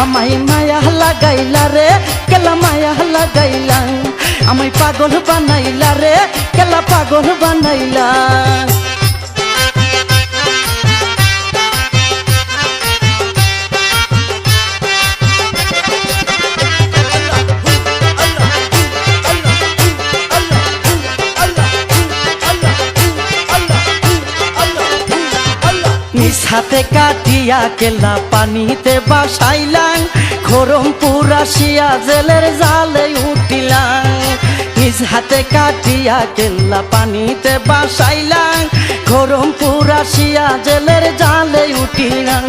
আমায় মায়া লাগাইলা রে কেলা মায়া লাগাইলা আমায় পাগল বানাইলা রে কেলা পাগল বানাইলা নিজ হাতে কাটিয়া কেলা পানিতে বাসাইলাম খরমপুর আসিয়া জেলের জালে উঠিলাম নিজ হাতে কাটিয়া কেলা পানিতে বাসাইলাম খরমপুর আসিয়া জেলের জালে উঠিলাম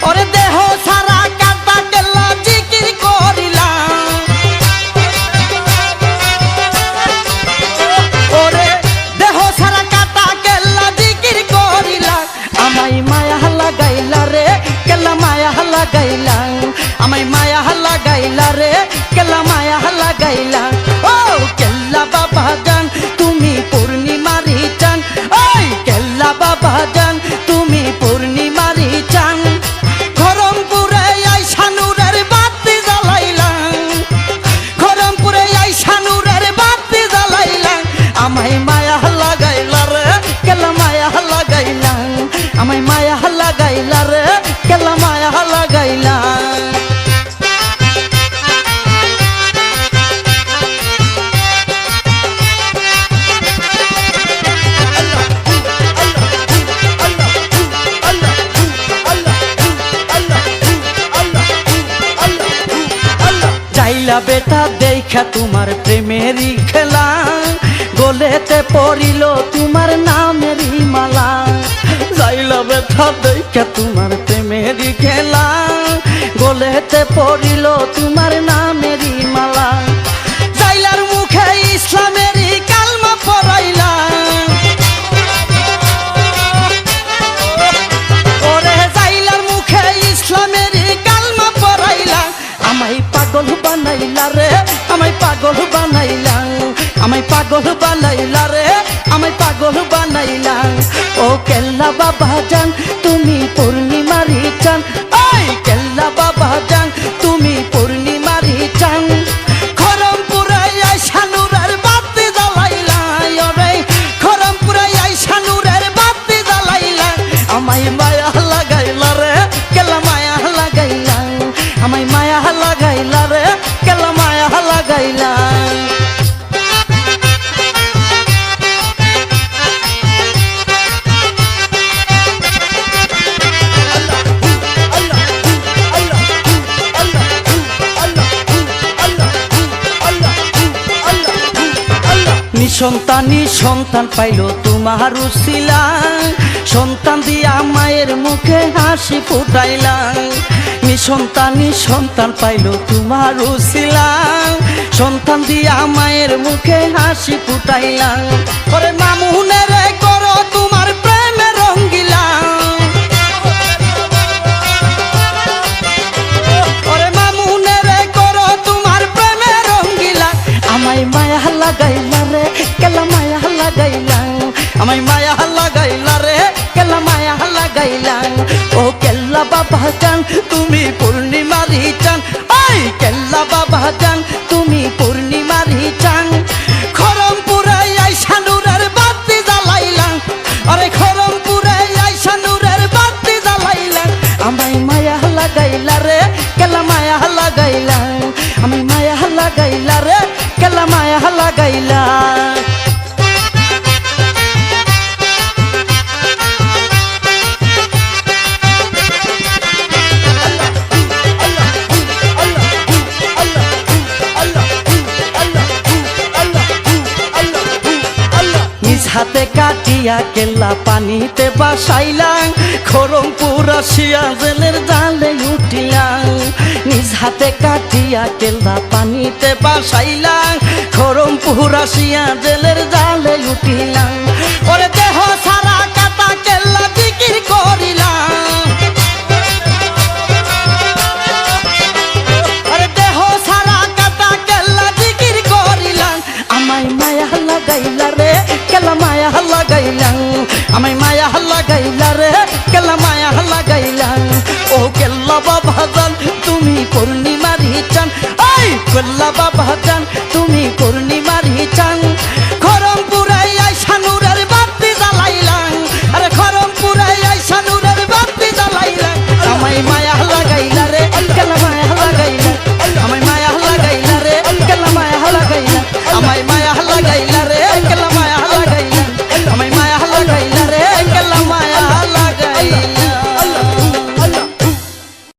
ওরে দেহ সারা কাটা কেলা জিকির করিলাম ওরে দেহ সারা কাটা কেলা জিকির করিলাম আমায় মায়া লাগাইলা রে কেলা মায়া লাগাইলা আমায় মায়া লাগাইলা রে কেলা মায়া লাগাইলা ও কেল্লা বাবা জান তুমি পূর্ণিমারি চান ওই কেল্লা বাবা জান তুমি পূর্ণিমারি চান খরমপুরে আইসা নূরের বাতি জ্বালাইলাম খরমপুরে আইসা নূরের বাতি জ্বালাইলাম আমায় মায়া লাগাইলা রে কেলা মায়া লাগাইলা আমায় মায়া লাগাইলা রে কেলা মায়া লাগাইলা যাইলা বেটা দেখা তোমার প্রেমেরই খেলা গলেতে পড়িল তোমার নামেরই মালা যাইলা বেটা দেখা তোমার প্রেমেরই খেলা গলেতে পড়িল তোমার নামেরই মালা যাইলার মুখে ইসলামেরই কালমা পড়াইলা ওরে যাইলার মুখে ইসলামেরই কালমা পড়াইলা আমায় পাগল বানাইলা রে আমায় পাগল বানাইলা আমায় পাগল বানাইলা রে আমায় পাগল বানাইলা ও কেল্লা বাবা জান তুমি পূর্ণিমারি চান ওই কেল্লা বাবা জান তুমি পূর্ণিমারি চান খরমপুরে আইসা নূরের বাতি জ্বালাইলা ওরে খরমপুরে আইসা নূরের বাতি জ্বালাইলা আমায় মায়া লাগাইলা রে কেলা মায়া লাগাইলা আমায় মায়া লাগাইলা রে কেলা মায়া লাগাইলা নিঃসন্তানী সন্তান পাইল তোমার উসিলা সন্তান দিয়া মায়ের মুখে হাসি ফুটাইলাম নিঃসন্তানী সন্তান পাইল তোমার উসিলা সন্তান দিয়া মায়ের মুখে হাসি ফুটাইলাম ওরে মামুনের করো তোমার প্রেমে রঙ্গিলা ওরে মামুনের করো তোমার প্রেমে রঙ্গিলা আমায় মায়া লাগাইলা রে কেলা মায়া লাগাইলা আমায় মায়া লাগাইলা রে কেলা মায়া লাগাইলা ও কেল্লা বাবা জান তুমি পূর্ণিমারি চান ওই কেল্লা বাবা জান তুমি পূর্ণিমারি চান খরমপুরে আইসা নূরের বাতি জ্বালাইলা আরে খরমপুরে আইসা নূরের বাতি জ্বালাইলা আমায় মায়া লাগাইলা রে কেলা মায়া লাগাইলা আমায় মায়া লাগাইলা রে কেলা মায়া লাগাইলা হাতে কাটিয়া কেল্লা পানিতে বাসাইলাম খরমপুর আসিয়া জেলের জালে উঠিলাম নিজ হাতে কাটিয়া কেল্লা পানিতে বাসাইলাম খরমপুর আসিয়া জেলের জালে উঠিলাম ওরে দেহ সারা